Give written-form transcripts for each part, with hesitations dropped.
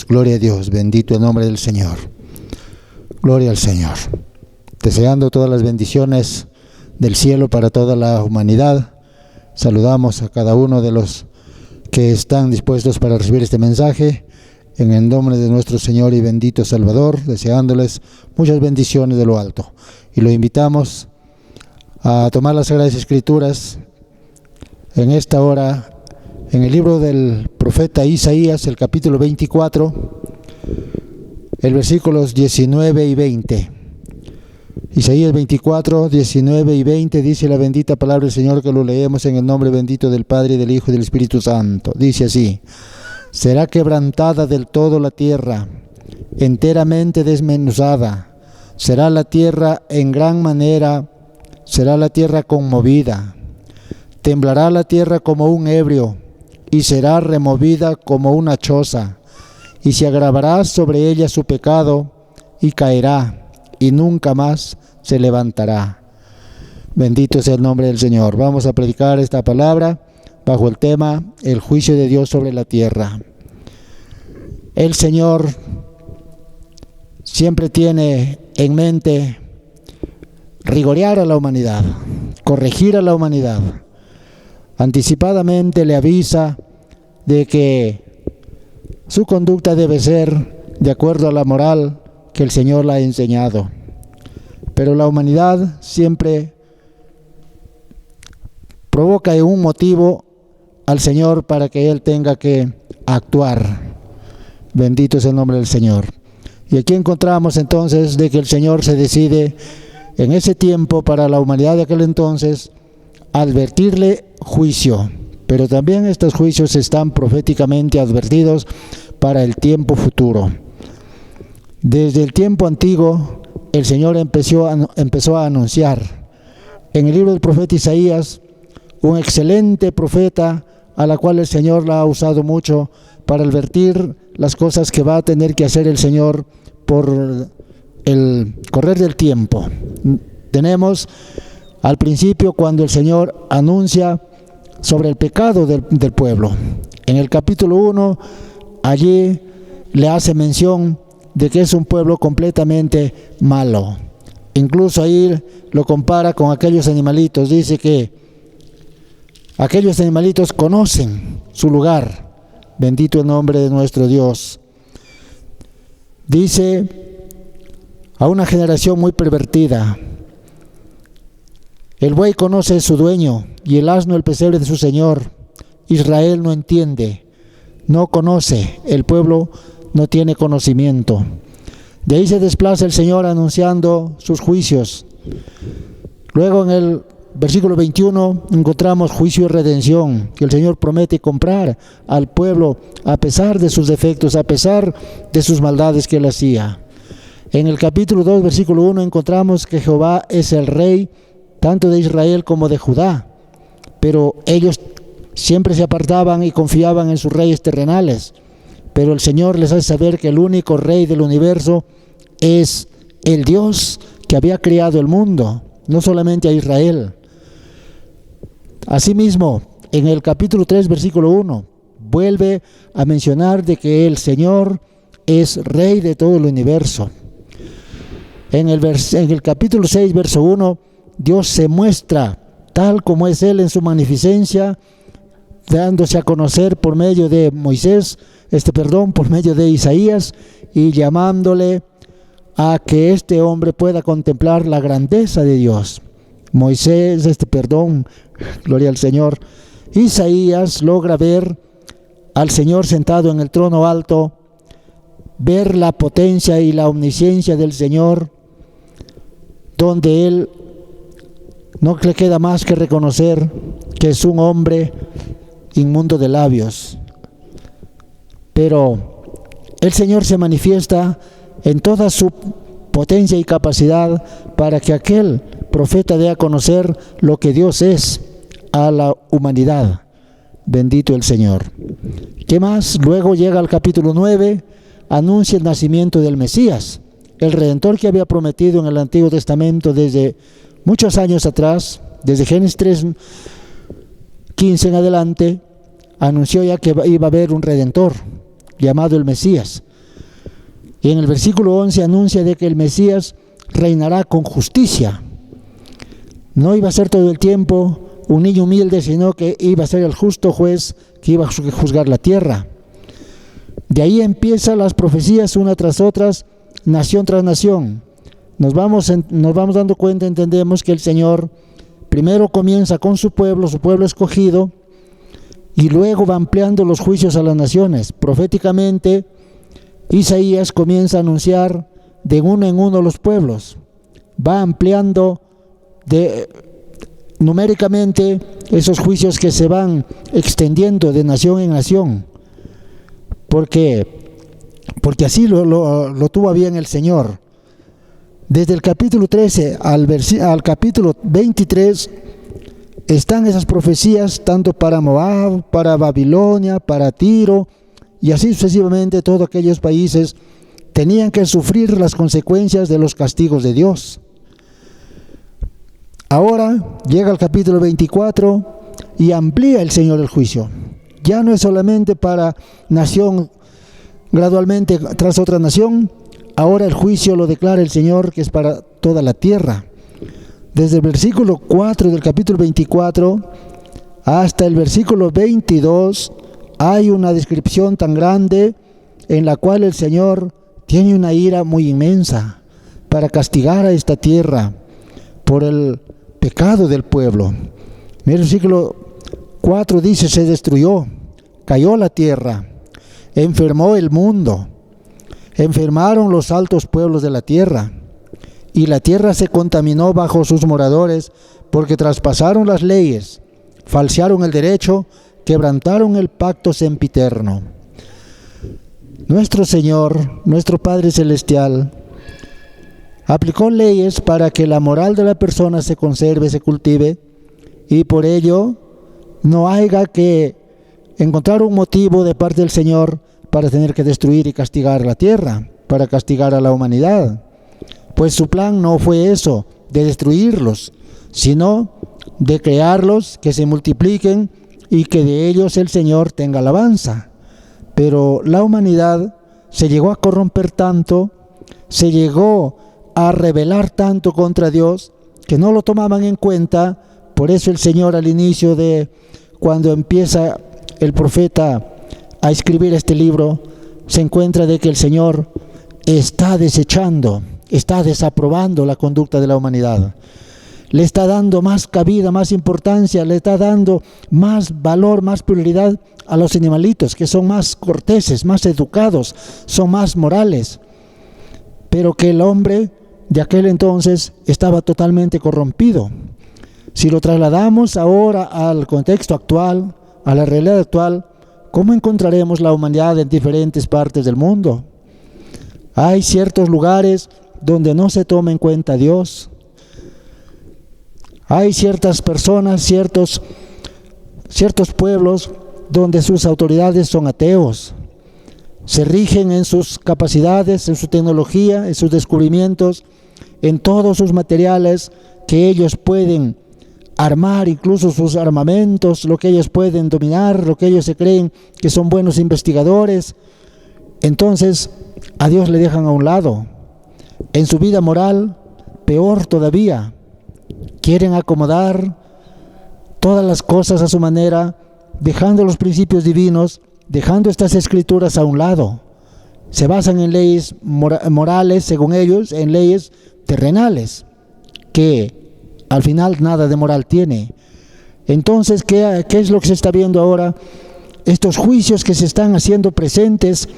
gloria a Dios, bendito el nombre del Señor. Gloria al Señor. Deseando todas las bendiciones del cielo para toda la humanidad, saludamos a cada uno de los que están dispuestos para recibir este mensaje, en el nombre de nuestro Señor y bendito Salvador, deseándoles muchas bendiciones de lo alto. Y lo invitamos a tomar las Sagradas Escrituras en esta hora, en el libro del profeta Isaías, el capítulo 24, el versículos 19 y 20. Isaías 24, 19 y 20, dice la bendita palabra del Señor, que lo leemos en el nombre bendito del Padre, del Hijo y del Espíritu Santo. Dice así: será quebrantada del todo la tierra, enteramente desmenuzada. Será la tierra en gran manera, será la tierra conmovida. Temblará la tierra como un ebrio, y será removida como una choza, y se agravará sobre ella su pecado, y caerá, y nunca más se levantará. Bendito sea el nombre del Señor. Vamos a predicar esta palabra bajo el tema el juicio de Dios sobre la tierra. El Señor siempre tiene en mente rigorear a la humanidad, corregir a la humanidad. Anticipadamente le avisa de que su conducta debe ser de acuerdo a la moral que el Señor le ha enseñado. Pero la humanidad siempre provoca un motivo al Señor para que Él tenga que actuar. Bendito es el nombre del Señor. Y aquí encontramos entonces de que el Señor se decide en ese tiempo para la humanidad de aquel entonces advertirle juicio, pero también estos juicios están proféticamente advertidos para el tiempo futuro. Desde el tiempo antiguo el Señor empezó a anunciar en el libro del profeta Isaías, un excelente profeta a la cual el Señor la ha usado mucho para advertir las cosas que va a tener que hacer el Señor por el correr del tiempo. Tenemos al principio cuando el Señor anuncia sobre el pecado del pueblo. En el capítulo 1, allí le hace mención de que es un pueblo completamente malo. Incluso ahí lo compara con aquellos animalitos. Dice que aquellos animalitos conocen su lugar. Bendito el nombre de nuestro Dios. Dice a una generación muy pervertida: el buey conoce a su dueño, y el asno el pesebre de su señor. Israel no entiende, no conoce, el pueblo no tiene conocimiento. De ahí se desplaza el Señor anunciando sus juicios. Luego en el versículo 21 encontramos juicio y redención, que el Señor promete comprar al pueblo a pesar de sus defectos, a pesar de sus maldades que él hacía. En el capítulo 2, versículo 1 encontramos que Jehová es el rey tanto de Israel como de Judá, pero ellos siempre se apartaban y confiaban en sus reyes terrenales. Pero el Señor les hace saber que el único rey del universo es el Dios que había creado el mundo, no solamente a Israel. Asimismo, en el capítulo 3, versículo 1, vuelve a mencionar de que el Señor es rey de todo el universo. En el capítulo 6, verso 1, Dios se muestra tal como es Él en su magnificencia, dándose a conocer por medio de por medio de Isaías, y llamándole a que este hombre pueda contemplar la grandeza de Dios. Moisés, gloria al Señor. Isaías logra ver al Señor sentado en el trono alto, ver la potencia y la omnisciencia del Señor, donde él no le queda más que reconocer que es un hombre inmundo de labios. Pero el Señor se manifiesta en toda su potencia y capacidad para que aquel profeta dé a conocer lo que Dios es a la humanidad. Bendito el Señor. ¿Qué más? Luego llega al capítulo 9, anuncia el nacimiento del Mesías, el Redentor que había prometido en el Antiguo Testamento desde muchos años atrás, desde Génesis 3:15 en adelante, anunció ya que iba a haber un Redentor llamado el Mesías. Y en el versículo 11 anuncia de que el Mesías reinará con justicia. No iba a ser todo el tiempo un niño humilde, sino que iba a ser el justo juez que iba a juzgar la tierra. De ahí empiezan las profecías una tras otras, nación tras nación. Nos vamos dando cuenta, entendemos que el Señor primero comienza con su pueblo escogido, y luego va ampliando los juicios a las naciones. Proféticamente, Isaías comienza a anunciar de uno en uno los pueblos. Va ampliando numéricamente esos juicios que se van extendiendo de nación en nación. Porque así lo tuvo bien el Señor. Desde el capítulo 13 al capítulo 23 están esas profecías tanto para Moab, para Babilonia, para Tiro, y así sucesivamente todos aquellos países tenían que sufrir las consecuencias de los castigos de Dios. Ahora llega el capítulo 24 y amplía el Señor el juicio. Ya no es solamente para nación gradualmente tras otra nación, ahora el juicio lo declara el Señor que es para toda la tierra. Desde el versículo 4 del capítulo 24 hasta el versículo 22 hay una descripción tan grande en la cual el Señor tiene una ira muy inmensa para castigar a esta tierra por el pecado del pueblo. Mira, el versículo 4 dice: se destruyó, cayó la tierra, enfermó el mundo, enfermaron los altos pueblos de la tierra, y la tierra se contaminó bajo sus moradores, porque traspasaron las leyes, falsearon el derecho, quebrantaron el pacto sempiterno. Nuestro Señor, nuestro Padre Celestial, aplicó leyes para que la moral de la persona se conserve, se cultive, y por ello no haya que encontrar un motivo de parte del Señor para tener que destruir y castigar la tierra, para castigar a la humanidad. Pues su plan no fue eso, de destruirlos, sino de crearlos, que se multipliquen y que de ellos el Señor tenga alabanza. Pero la humanidad se llegó a corromper tanto, se llegó a rebelar tanto contra Dios, que no lo tomaban en cuenta. Por eso el Señor, al inicio de cuando empieza el profeta a escribir este libro, se encuentra de que el Señor está desechando, está desaprobando la conducta de la humanidad. Le está dando más cabida, más importancia, le está dando más valor, más prioridad a los animalitos, que son más corteses, más educados, son más morales. Pero que el hombre de aquel entonces estaba totalmente corrompido. Si lo trasladamos ahora al contexto actual, a la realidad actual, ¿cómo encontraremos la humanidad en diferentes partes del mundo? Hay ciertos lugares donde no se toma en cuenta a Dios. Hay ciertas personas, ciertos pueblos donde sus autoridades son ateos. Se rigen en sus capacidades, en su tecnología, en sus descubrimientos, en todos sus materiales que ellos pueden armar, incluso sus armamentos, lo que ellos pueden dominar, lo que ellos se creen que son buenos investigadores. Entonces a Dios le dejan a un lado. En su vida moral, peor todavía, quieren acomodar todas las cosas a su manera, dejando los principios divinos, dejando estas escrituras a un lado. Se basan en leyes morales, según ellos, en leyes terrenales, que al final nada de moral tiene. Entonces, ¿qué es lo que se está viendo ahora? Estos juicios que se están haciendo presentes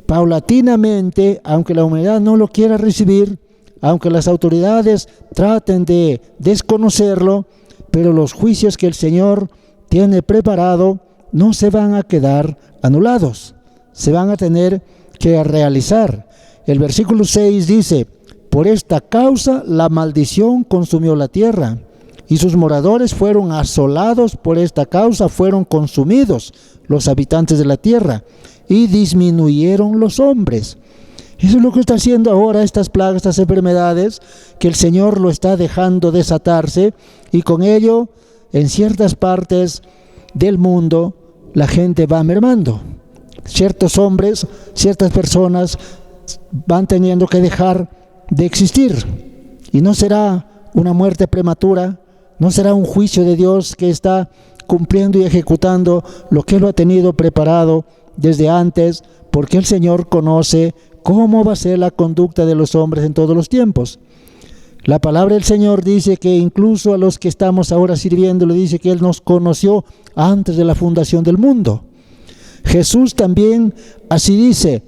paulatinamente, aunque la humanidad no lo quiera recibir, aunque las autoridades traten de desconocerlo, pero los juicios que el Señor tiene preparado no se van a quedar anulados, se van a tener que realizar. El versículo 6 dice: por esta causa la maldición consumió la tierra, y sus moradores fueron asolados. Por esta causa fueron consumidos los habitantes de la tierra, y disminuyeron los hombres. Eso es lo que está haciendo ahora estas plagas, estas enfermedades, que el Señor lo está dejando desatarse, y con ello en ciertas partes del mundo la gente va mermando. Ciertos hombres, ciertas personas van teniendo que dejar de existir. Y no será una muerte prematura, no será un juicio de Dios que está cumpliendo y ejecutando lo que Él ha tenido preparado desde antes, porque el Señor conoce cómo va a ser la conducta de los hombres en todos los tiempos. La palabra del Señor dice que incluso a los que estamos ahora sirviendo, le dice que Él nos conoció antes de la fundación del mundo. Jesús también así dice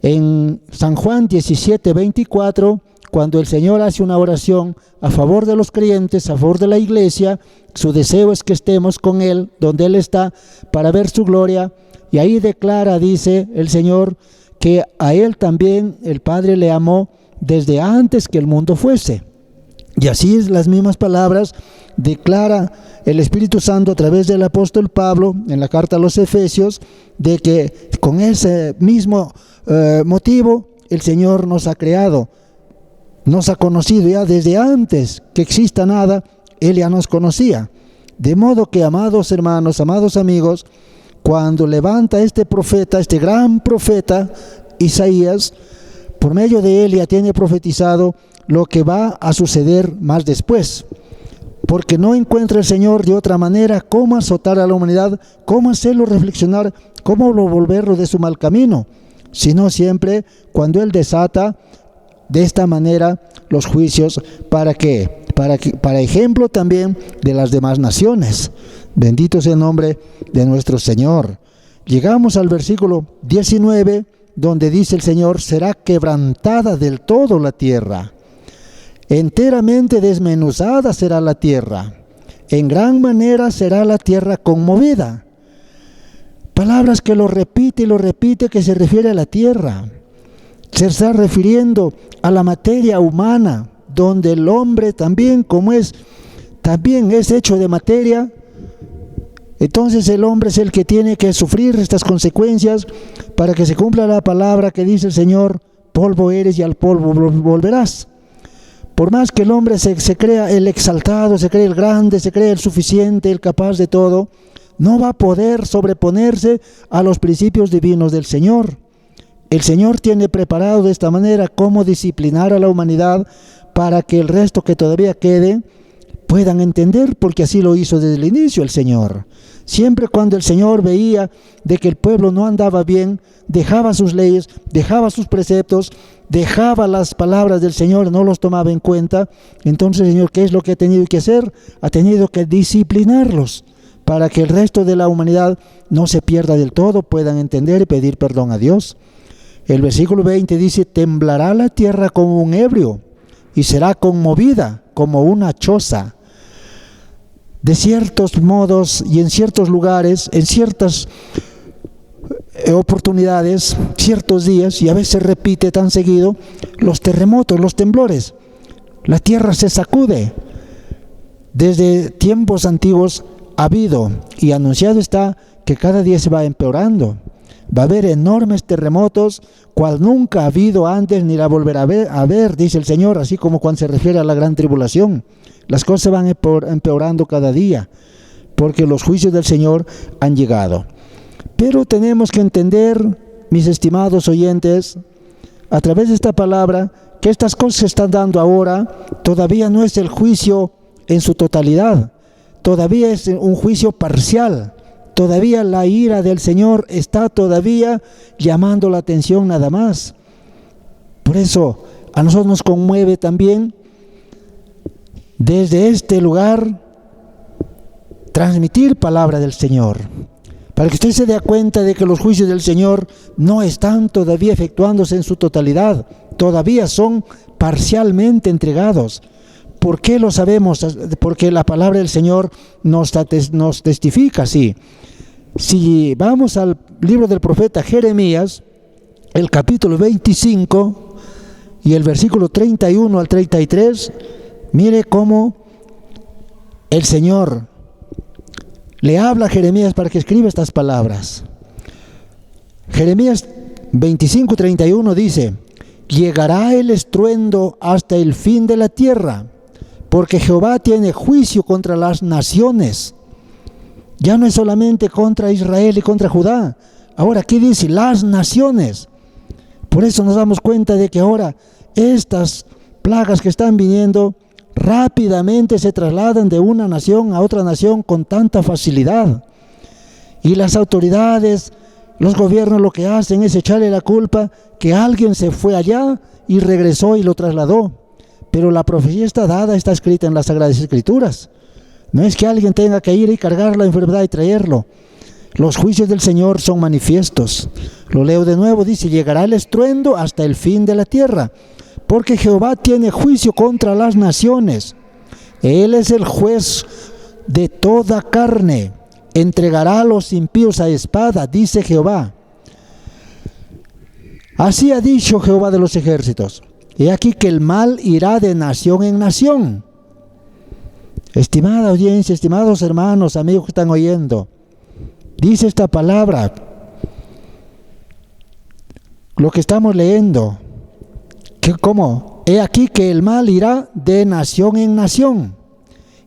en San Juan 17:24, cuando el Señor hace una oración a favor de los creyentes, a favor de la iglesia, su deseo es que estemos con Él, donde Él está, para ver su gloria. Y ahí declara, dice el Señor, que a Él también el Padre le amó desde antes que el mundo fuese. Y así es, las mismas palabras declara el Espíritu Santo a través del apóstol Pablo en la carta a los Efesios, de que con ese mismo motivo el Señor nos ha creado, nos ha conocido ya desde antes que exista nada. Él ya nos conocía. De modo que, amados hermanos, amados amigos, cuando levanta este profeta, este gran profeta Isaías, por medio de él ya tiene profetizado lo que va a suceder más después, porque no encuentra el Señor de otra manera cómo azotar a la humanidad, cómo hacerlo reflexionar, cómo volverlo de su mal camino, sino siempre cuando Él desata de esta manera los juicios. ¿Para qué? Para ejemplo también de las demás naciones. Bendito sea el nombre de nuestro Señor. Llegamos al versículo 19, donde dice el Señor: será quebrantada del todo la tierra, enteramente desmenuzada será la tierra, en gran manera será la tierra conmovida. Palabras que lo repite y lo repite, que se refiere a la tierra. Se está refiriendo a la materia humana, donde el hombre también, como también es hecho de materia. Entonces el hombre es el que tiene que sufrir estas consecuencias para que se cumpla la palabra que dice el Señor: polvo eres y al polvo volverás. Por más que el hombre se crea el exaltado, se cree el grande, se cree el suficiente, el capaz de todo, no va a poder sobreponerse a los principios divinos del Señor. El Señor tiene preparado de esta manera cómo disciplinar a la humanidad para que el resto que todavía quede puedan entender, porque así lo hizo desde el inicio el Señor. Siempre cuando el Señor veía de que el pueblo no andaba bien, dejaba sus leyes, dejaba sus preceptos, dejaba las palabras del Señor, no los tomaba en cuenta. Entonces el Señor, ¿qué es lo que ha tenido que hacer? Ha tenido que disciplinarlos para que el resto de la humanidad no se pierda del todo, puedan entender y pedir perdón a Dios. El versículo 20 dice: temblará la tierra como un ebrio y será conmovida como una choza. De ciertos modos y en ciertos lugares, en ciertas oportunidades, ciertos días, y a veces repite tan seguido, los terremotos, los temblores. La tierra se sacude. Desde tiempos antiguos ha habido y anunciado está que cada día se va empeorando. Va a haber enormes terremotos, cual nunca ha habido antes ni la volverá a ver, dice el Señor, así como cuando se refiere a la gran tribulación. Las cosas van empeorando cada día, porque los juicios del Señor han llegado. Pero tenemos que entender, mis estimados oyentes, a través de esta palabra, que estas cosas se están dando ahora, todavía no es el juicio en su totalidad, todavía es un juicio parcial. Todavía la ira del Señor está todavía llamando la atención nada más. Por eso a nosotros nos conmueve también desde este lugar transmitir palabra del Señor, para que usted se dé cuenta de que los juicios del Señor no están todavía efectuándose en su totalidad, todavía son parcialmente entregados. ¿Por qué lo sabemos? Porque la palabra del Señor nos testifica así. Si vamos al libro del profeta Jeremías, el capítulo 25 y el versículo 31 al 33, mire cómo el Señor le habla a Jeremías para que escriba estas palabras. Jeremías 25:31 dice: llegará el estruendo hasta el fin de la tierra, porque Jehová tiene juicio contra las naciones. Ya no es solamente contra Israel y contra Judá. Ahora aquí dice las naciones. Por eso nos damos cuenta de que ahora estas plagas que están viniendo rápidamente se trasladan de una nación a otra nación con tanta facilidad. Y las autoridades, los gobiernos lo que hacen es echarle la culpa que alguien se fue allá y regresó y lo trasladó. Pero la profecía está dada, está escrita en las Sagradas Escrituras. No es que alguien tenga que ir y cargar la enfermedad y traerlo. Los juicios del Señor son manifiestos. Lo leo de nuevo, dice: llegará el estruendo hasta el fin de la tierra, porque Jehová tiene juicio contra las naciones. Él es el juez de toda carne. Entregará a los impíos a espada, dice Jehová. Así ha dicho Jehová de los ejércitos. He aquí que el mal irá de nación en nación. Estimada audiencia, estimados hermanos, amigos que están oyendo, dice esta palabra, lo que estamos leyendo, que ¿cómo? He aquí que el mal irá de nación en nación,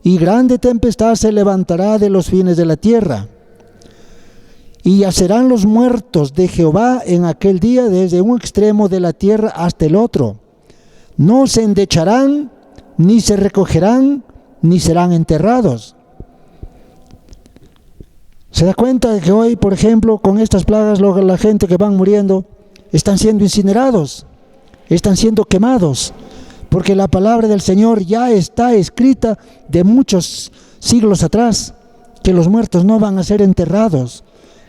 y grande tempestad se levantará de los fines de la tierra. Y yacerán los muertos de Jehová en aquel día desde un extremo de la tierra hasta el otro. No se endecharán, ni se recogerán, ni serán enterrados. ¿Se da cuenta de que hoy, por ejemplo, con estas plagas, la gente que van muriendo, están siendo incinerados, están siendo quemados? Porque la palabra del Señor ya está escrita de muchos siglos atrás, que los muertos no van a ser enterrados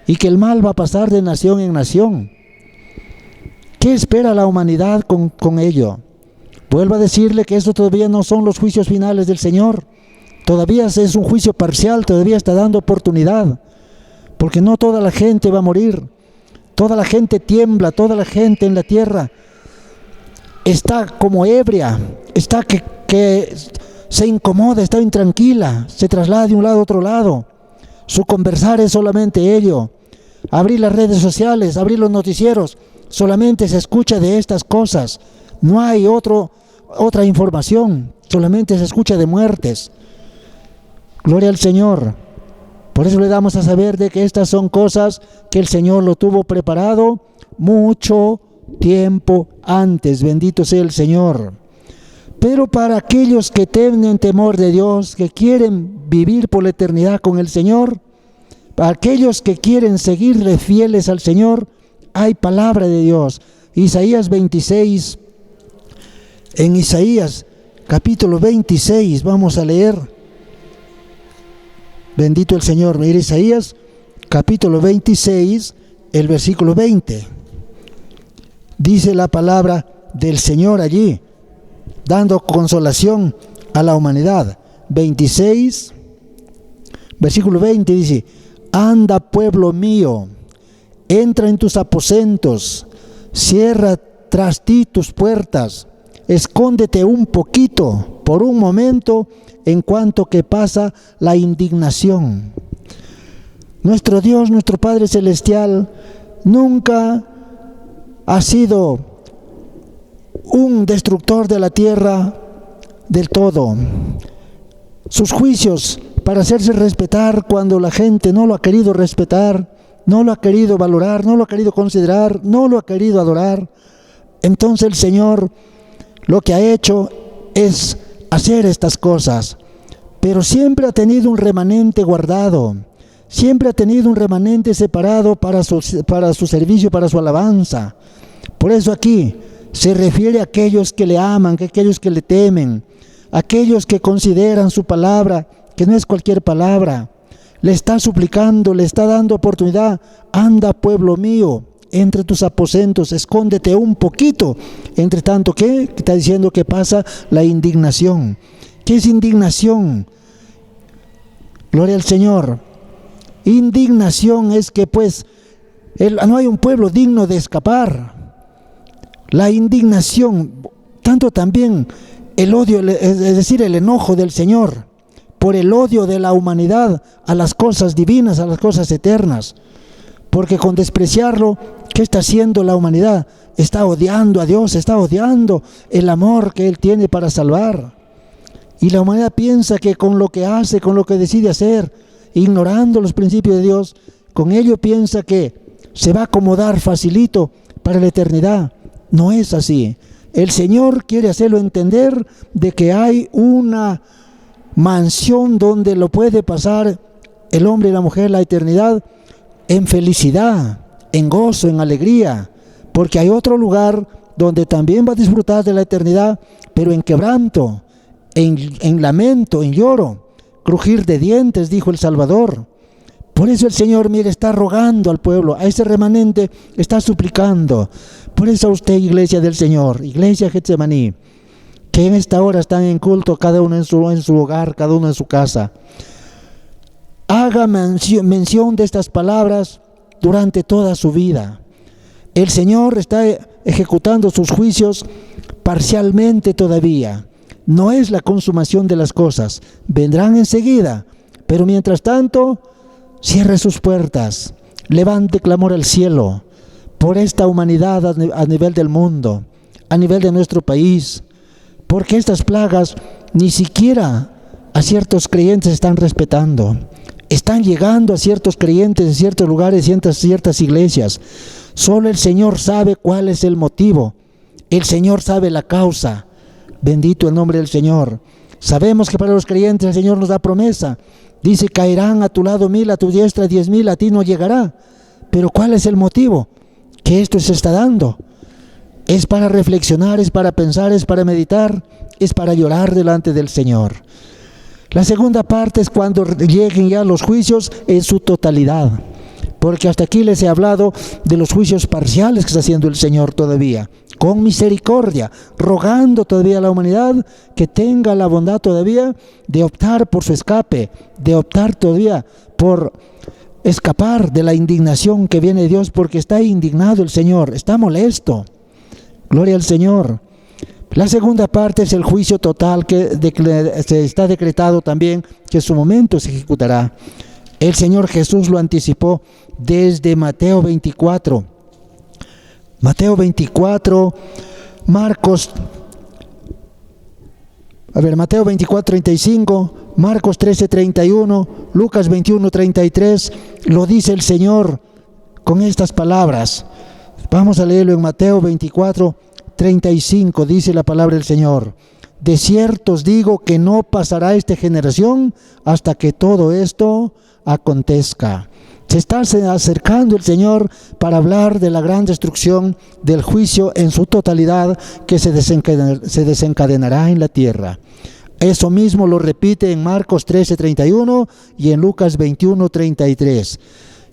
y que el mal va a pasar de nación en nación. ¿Qué espera la humanidad con ello? Vuelvo a decirle que esto todavía no son los juicios finales del Señor. Todavía es un juicio parcial, todavía está dando oportunidad. Porque no toda la gente va a morir. Toda la gente tiembla, toda la gente en la tierra está como ebria, está que se incomoda, está intranquila, se traslada de un lado a otro lado. Su conversar es solamente ello. Abrir las redes sociales, abrir los noticieros, solamente se escucha de estas cosas. No hay otra información, solamente se escucha de muertes. Gloria al Señor. Por eso le damos a saber de que estas son cosas que el Señor lo tuvo preparado mucho tiempo antes. Bendito sea el Señor. Pero para aquellos que tienen temor de Dios, que quieren vivir por la eternidad con el Señor, para aquellos que quieren seguirle fieles al Señor, hay palabra de Dios. Isaías 26, en Isaías capítulo 26, vamos a leer. Bendito el Señor. Mira, Isaías capítulo 26, el versículo 20. Dice la palabra del Señor allí, dando consolación a la humanidad. 26, versículo 20 dice: anda, pueblo mío, entra en tus aposentos, cierra tras ti tus puertas, escóndete un poquito, por un momento, en cuanto que pasa la indignación. Nuestro Dios, nuestro Padre Celestial, nunca ha sido un destructor de la tierra del todo. Sus juicios para hacerse respetar cuando la gente no lo ha querido respetar, no lo ha querido valorar, no lo ha querido considerar, no lo ha querido adorar. Entonces el Señor lo que ha hecho es hacer estas cosas, pero siempre ha tenido un remanente guardado, siempre ha tenido un remanente separado para su servicio, para su alabanza. Por eso aquí se refiere a aquellos que le aman, a aquellos que le temen, a aquellos que consideran su palabra, que no es cualquier palabra. Le está suplicando, le está dando oportunidad. Anda, pueblo mío, entre tus aposentos, escóndete un poquito. Entre tanto, ¿qué? Está diciendo que pasa la indignación. ¿Qué es indignación? Gloria al Señor. Indignación es que pues no hay un pueblo digno de escapar. La indignación, tanto también el odio, es decir, el enojo del Señor por el odio de la humanidad a las cosas divinas, a las cosas eternas. Porque con despreciarlo, ¿qué está haciendo la humanidad? Está odiando a Dios, está odiando el amor que Él tiene para salvar. Y la humanidad piensa que con lo que hace, con lo que decide hacer, ignorando los principios de Dios, con ello piensa que se va a acomodar facilito para la eternidad. No es así. El Señor quiere hacerlo entender de que hay una mansión donde lo puede pasar el hombre y la mujer la eternidad en felicidad, en gozo, en alegría, porque hay otro lugar donde también va a disfrutar de la eternidad, pero en quebranto, en lamento, en lloro, crujir de dientes, dijo el Salvador. Por eso el Señor, mire, está rogando al pueblo, a ese remanente está suplicando. Por eso a usted, iglesia del Señor, iglesia Getsemaní, que en esta hora están en culto, cada uno en su hogar, cada uno en su casa, haga mención de estas palabras durante toda su vida. El Señor está ejecutando sus juicios parcialmente todavía. No es la consumación de las cosas. Vendrán enseguida, pero mientras tanto, cierre sus puertas, levante clamor al cielo por esta humanidad a nivel del mundo, a nivel de nuestro país, porque estas plagas ni siquiera a ciertos creyentes están respetando. Están llegando a ciertos creyentes en ciertos lugares y en ciertas iglesias. Solo el Señor sabe cuál es el motivo. El Señor sabe la causa. Bendito el nombre del Señor. Sabemos que para los creyentes el Señor nos da promesa. Dice, caerán a tu lado 1000, a tu diestra 10,000, a ti no llegará. Pero ¿cuál es el motivo? Que esto se está dando. Es para reflexionar, es para pensar, es para meditar, es para llorar delante del Señor. La segunda parte es cuando lleguen ya los juicios en su totalidad. Porque hasta aquí les he hablado de los juicios parciales que está haciendo el Señor todavía, con misericordia, rogando todavía a la humanidad que tenga la bondad todavía de optar por su escape, de optar todavía por escapar de la indignación que viene de Dios, porque está indignado el Señor, está molesto. Gloria al Señor. La segunda parte es el juicio total que se está decretado también, que en su momento se ejecutará. El Señor Jesús lo anticipó desde Mateo 24. Mateo 24, Mateo 24, 35, Marcos 13, 31, Lucas 21, 33, lo dice el Señor con estas palabras. Vamos a leerlo en Mateo 24, 35, dice la palabra del Señor. De cierto os digo que no pasará esta generación hasta que todo esto acontezca. Se está acercando el Señor para hablar de la gran destrucción del juicio en su totalidad que se desencadenará en la tierra. Eso mismo lo repite en Marcos 13, 31 y en Lucas 21, 33.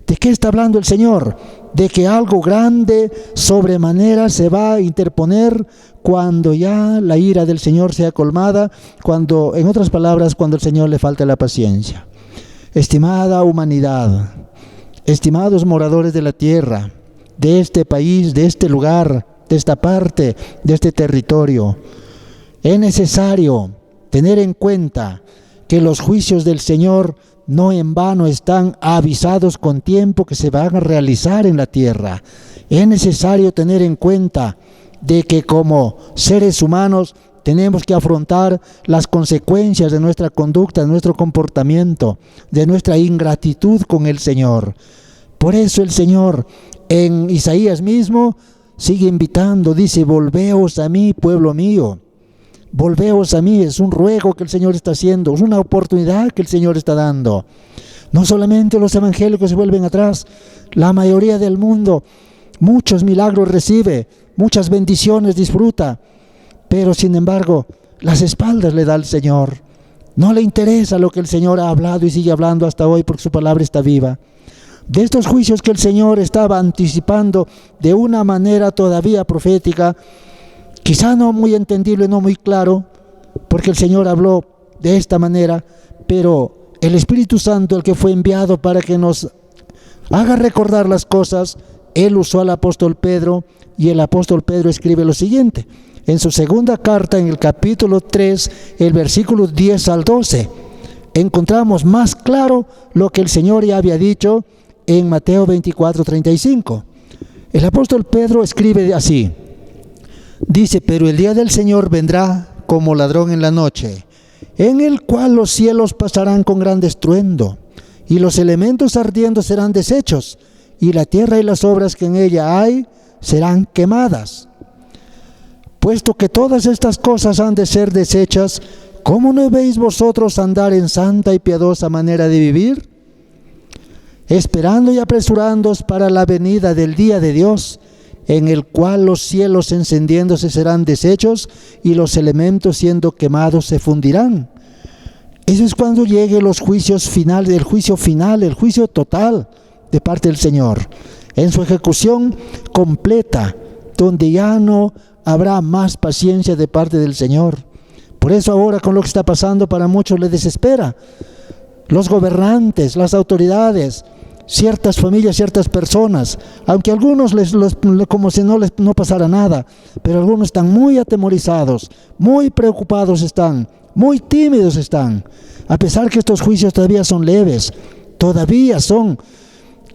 ¿De qué está hablando el Señor? De que algo grande sobremanera se va a interponer cuando ya la ira del Señor sea colmada, cuando, en otras palabras, cuando el Señor le falte la paciencia. Estimada humanidad, estimados moradores de la tierra, de este país, de este lugar, de esta parte, de este territorio, es necesario tener en cuenta que los juicios del Señor no en vano están avisados con tiempo que se van a realizar en la tierra. Es necesario tener en cuenta de que como seres humanos tenemos que afrontar las consecuencias de nuestra conducta, de nuestro comportamiento, de nuestra ingratitud con el Señor. Por eso el Señor en Isaías mismo sigue invitando, dice, volveos a mí, pueblo mío. Volveos a mí, es un ruego que el Señor está haciendo, es una oportunidad que el Señor está dando. No solamente los evangélicos se vuelven atrás, la mayoría del mundo muchos milagros recibe, muchas bendiciones disfruta, pero sin embargo las espaldas le da al Señor. No le interesa lo que el Señor ha hablado y sigue hablando hasta hoy porque su palabra está viva. De estos juicios que el Señor estaba anticipando de una manera todavía profética, quizá no muy entendible, no muy claro, porque el Señor habló de esta manera, pero el Espíritu Santo, el que fue enviado para que nos haga recordar las cosas, Él usó al apóstol Pedro, y el apóstol Pedro escribe lo siguiente, en su segunda carta, en el capítulo 3, el versículo 10 al 12, encontramos más claro lo que el Señor ya había dicho en Mateo 24, 35. El apóstol Pedro escribe así, dice, pero el día del Señor vendrá como ladrón en la noche, en el cual los cielos pasarán con gran estruendo, y los elementos ardiendo serán deshechos, y la tierra y las obras que en ella hay serán quemadas. puesto que todas estas cosas han de ser deshechas, ¿cómo no veis vosotros andar en santa y piadosa manera de vivir? Esperando y apresurándoos para la venida del día de Dios, en el cual los cielos encendiéndose serán deshechos y los elementos siendo quemados se fundirán. Eso es cuando llegue los juicios finales, el juicio final, el juicio total de parte del Señor, en su ejecución completa, donde ya no habrá más paciencia de parte del Señor. Por eso ahora con lo que está pasando para muchos les desespera. Los gobernantes, las autoridades, ciertas familias, ciertas personas, aunque a algunos como si no pasara nada, pero algunos están muy atemorizados, muy preocupados están, muy tímidos están, a pesar que estos juicios todavía son leves, todavía son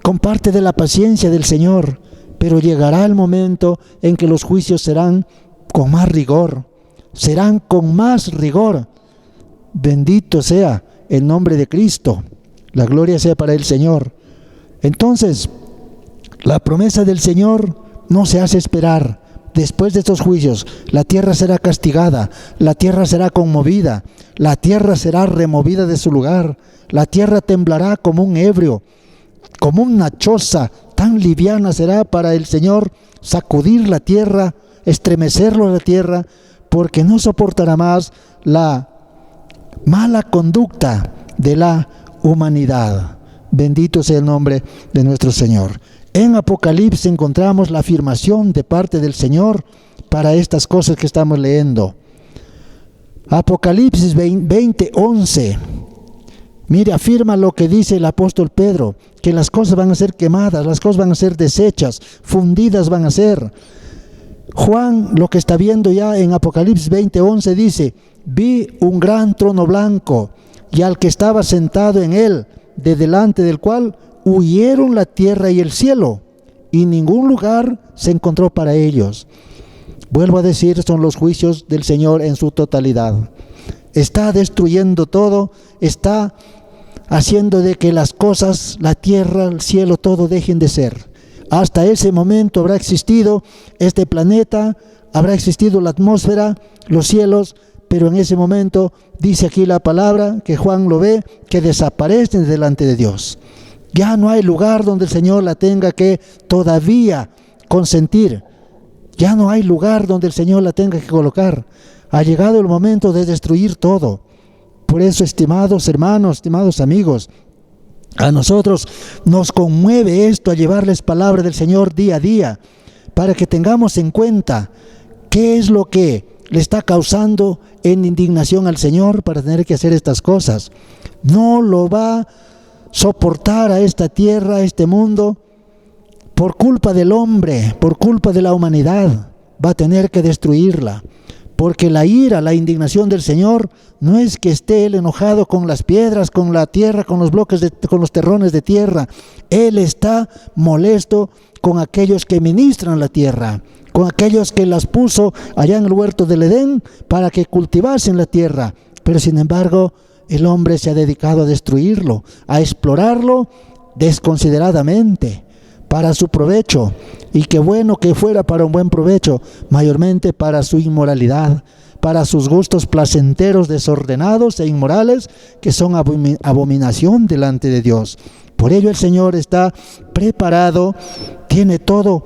con parte de la paciencia del Señor, pero llegará el momento en que los juicios serán con más rigor, serán con más rigor. Bendito sea el nombre de Cristo, la gloria sea para el Señor. Entonces, la promesa del Señor no se hace esperar. Después de estos juicios, la tierra será castigada, la tierra será conmovida, la tierra será removida de su lugar, la tierra temblará como un ebrio, como una choza tan liviana será para el Señor sacudir la tierra, estremecerlo la tierra, porque no soportará más la mala conducta de la humanidad. Bendito sea el nombre de nuestro Señor. En Apocalipsis encontramos la afirmación de parte del Señor para estas cosas que estamos leyendo. Apocalipsis 20:11. Mire, afirma lo que dice el apóstol Pedro, que las cosas van a ser quemadas, las cosas van a ser deshechas, fundidas van a ser. Juan, lo que está viendo ya en Apocalipsis 20:11 dice: vi un gran trono blanco y al que estaba sentado en él, de delante del cual huyeron la tierra y el cielo, y ningún lugar se encontró para ellos. Vuelvo a decir, son los juicios del Señor en su totalidad. Está destruyendo todo, está haciendo de que las cosas, la tierra, el cielo, todo dejen de ser. Hasta ese momento habrá existido este planeta, habrá existido la atmósfera, los cielos, pero en ese momento, dice aquí la palabra, que Juan lo ve, que desaparecen delante de Dios. Ya no hay lugar donde el Señor la tenga que todavía consentir. Ya no hay lugar donde el Señor la tenga que colocar. Ha llegado el momento de destruir todo. Por eso, estimados hermanos, estimados amigos, a nosotros nos conmueve esto, a llevarles palabra del Señor día a día, para que tengamos en cuenta qué es lo que le está causando en indignación al Señor para tener que hacer estas cosas. No lo va a soportar a esta tierra, a este mundo, por culpa del hombre, por culpa de la humanidad. Va a tener que destruirla, porque la ira, la indignación del Señor no es que esté Él enojado con las piedras, con la tierra, con los bloques, con los terrones de tierra. Él está molesto con aquellos que ministran la tierra, con aquellos que las puso allá en el huerto del Edén para que cultivasen la tierra. Pero sin embargo, el hombre se ha dedicado a destruirlo, a explorarlo desconsideradamente para su provecho. Y qué bueno que fuera para un buen provecho, mayormente para su inmoralidad, para sus gustos placenteros desordenados e inmorales, que son abominación delante de Dios. Por ello el Señor está preparado, tiene todo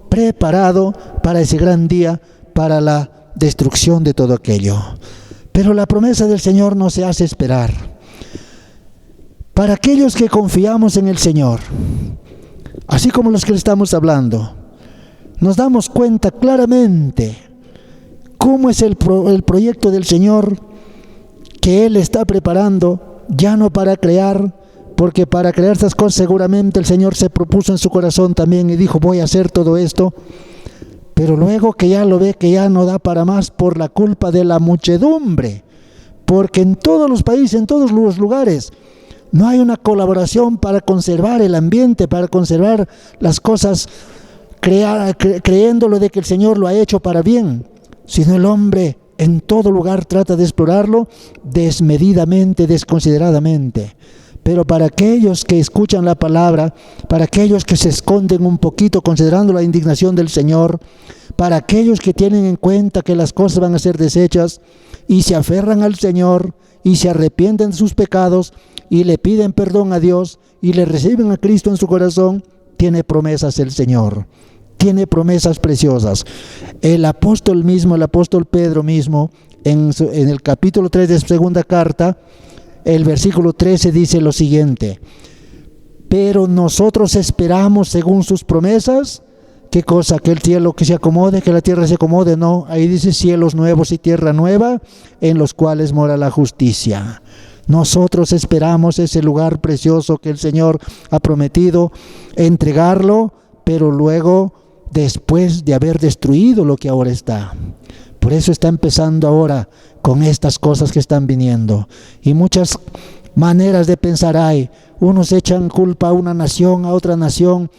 preparado para ese gran día, para la destrucción de todo aquello. Pero la promesa del Señor no se hace esperar. Para aquellos que confiamos en el Señor, así como los que le estamos hablando, nos damos cuenta claramente cómo es el proyecto del Señor que Él está preparando, ya no para crear, porque para crear estas cosas seguramente el Señor se propuso en su corazón también y dijo: voy a hacer todo esto, pero luego que ya lo ve que ya no da para más por la culpa de la muchedumbre, porque en todos los países, en todos los lugares, no hay una colaboración para conservar el ambiente, para conservar las cosas, creyéndolo de que el Señor lo ha hecho para bien, sino el hombre en todo lugar trata de explorarlo desmedidamente, desconsideradamente. Pero para aquellos que escuchan la palabra, para aquellos que se esconden un poquito considerando la indignación del Señor, para aquellos que tienen en cuenta que las cosas van a ser deshechas y se aferran al Señor y se arrepienten de sus pecados y le piden perdón a Dios y le reciben a Cristo en su corazón, tiene promesas el Señor. Tiene promesas preciosas. El apóstol Pedro mismo, en el capítulo 3 de su segunda carta, el versículo 13 dice lo siguiente: pero nosotros esperamos según sus promesas. ¿Qué cosa? Que el cielo que se acomode, que la tierra se acomode. No, ahí dice cielos nuevos y tierra nueva, en los cuales mora la justicia. Nosotros esperamos ese lugar precioso que el Señor ha prometido entregarlo, pero luego, después de haber destruido lo que ahora está. Por eso está empezando ahora con estas cosas que están viniendo. Y muchas maneras de pensar hay. Unos echan culpa a una nación, a otra nación.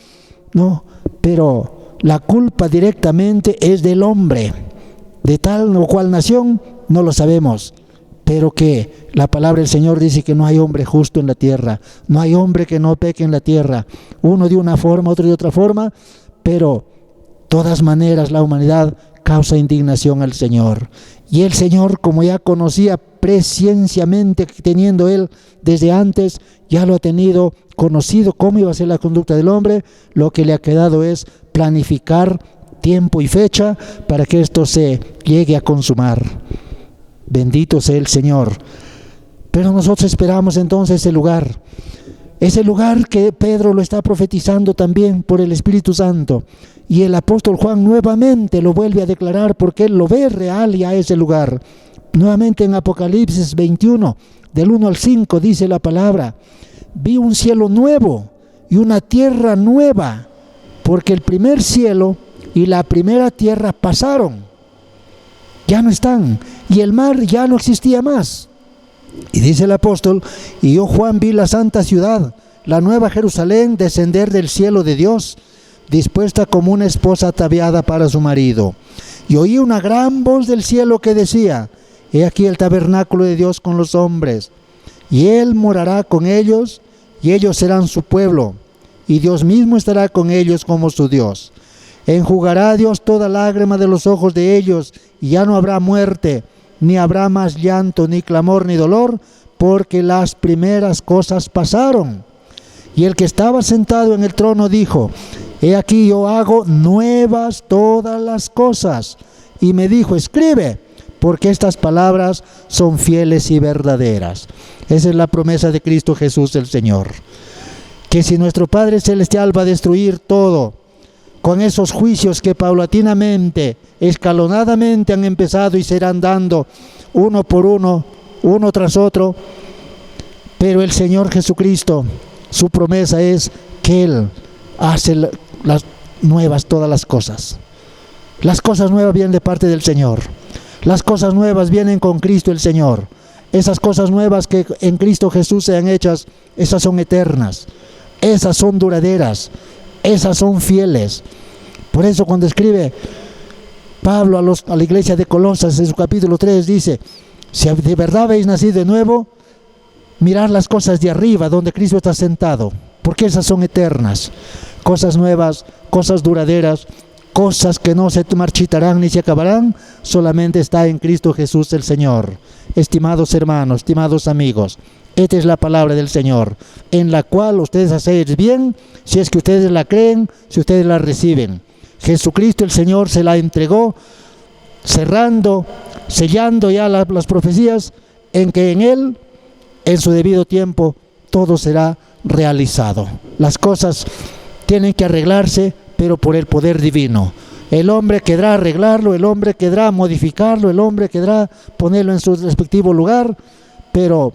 No, pero la culpa directamente es del hombre. De tal o cual nación, no lo sabemos. Pero que la palabra del Señor dice que no hay hombre justo en la tierra. No hay hombre que no peque en la tierra. Uno de una forma, otro de otra forma. Pero todas maneras la humanidad causa indignación al Señor. Y el Señor, como ya conocía prescienciamente, teniendo Él desde antes, ya lo ha tenido conocido cómo iba a ser la conducta del hombre, lo que le ha quedado es planificar tiempo y fecha para que esto se llegue a consumar. Bendito sea el Señor. Pero nosotros esperamos entonces ese lugar que Pedro lo está profetizando también por el Espíritu Santo. Y el apóstol Juan nuevamente lo vuelve a declarar porque él lo ve real ya ese lugar. Nuevamente en Apocalipsis 21, del 1 al 5, dice la palabra: vi un cielo nuevo y una tierra nueva, porque el primer cielo y la primera tierra pasaron. Ya no están, y el mar ya no existía más. Y dice el apóstol: y yo, Juan, vi la santa ciudad, la nueva Jerusalén, descender del cielo de Dios, dispuesta como una esposa ataviada para su marido. Y oí una gran voz del cielo que decía: he aquí el tabernáculo de Dios con los hombres, y Él morará con ellos, y ellos serán su pueblo, y Dios mismo estará con ellos como su Dios. Enjugará a Dios toda lágrima de los ojos de ellos, y ya no habrá muerte, ni habrá más llanto, ni clamor, ni dolor, porque las primeras cosas pasaron. Y el que estaba sentado en el trono dijo: he aquí yo hago nuevas todas las cosas. Y me dijo: escribe, porque estas palabras son fieles y verdaderas. Esa es la promesa de Cristo Jesús el Señor. Que si nuestro Padre Celestial va a destruir todo, con esos juicios que paulatinamente, escalonadamente han empezado y se irán dando uno por uno, uno tras otro, pero el Señor Jesucristo, su promesa es que Él hace las nuevas todas las cosas. Las cosas nuevas vienen de parte del Señor. Las cosas nuevas vienen con Cristo el Señor. Esas cosas nuevas que en Cristo Jesús sean hechas, esas son eternas, esas son duraderas, esas son fieles. Por eso cuando escribe Pablo a la iglesia de Colosas en su capítulo 3 dice: si de verdad habéis nacido de nuevo, mirad las cosas de arriba donde Cristo está sentado, porque esas son eternas, cosas nuevas, cosas duraderas, cosas que no se marchitarán ni se acabarán, solamente está en Cristo Jesús el Señor. Estimados hermanos, estimados amigos, esta es la palabra del Señor, en la cual ustedes hacéis bien, si es que ustedes la creen, si ustedes la reciben. Jesucristo el Señor se la entregó, sellando ya las profecías, en que en Él, en su debido tiempo, todo será realizado. Las cosas tienen que arreglarse, pero por el poder divino. El hombre querrá arreglarlo, el hombre querrá modificarlo, el hombre querrá ponerlo en su respectivo lugar, pero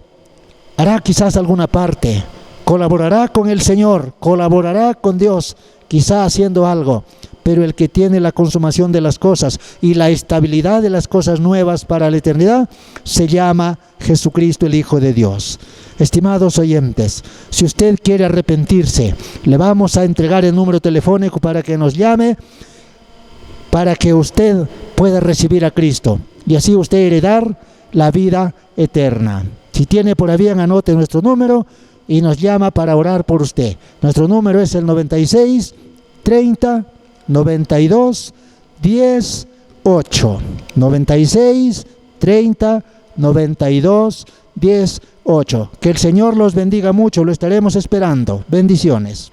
hará quizás alguna parte, colaborará con el Señor, colaborará con Dios, quizá haciendo algo, pero el que tiene la consumación de las cosas y la estabilidad de las cosas nuevas para la eternidad se llama Jesucristo el Hijo de Dios. Estimados oyentes, si usted quiere arrepentirse, le vamos a entregar el número telefónico para que nos llame, para que usted pueda recibir a Cristo y así usted heredar la vida eterna. Si tiene por bien, anote nuestro número y nos llama para orar por usted. Nuestro número es el 96 30 92 10 8. 96 30 92 10 8. Que el Señor los bendiga mucho, lo estaremos esperando. Bendiciones.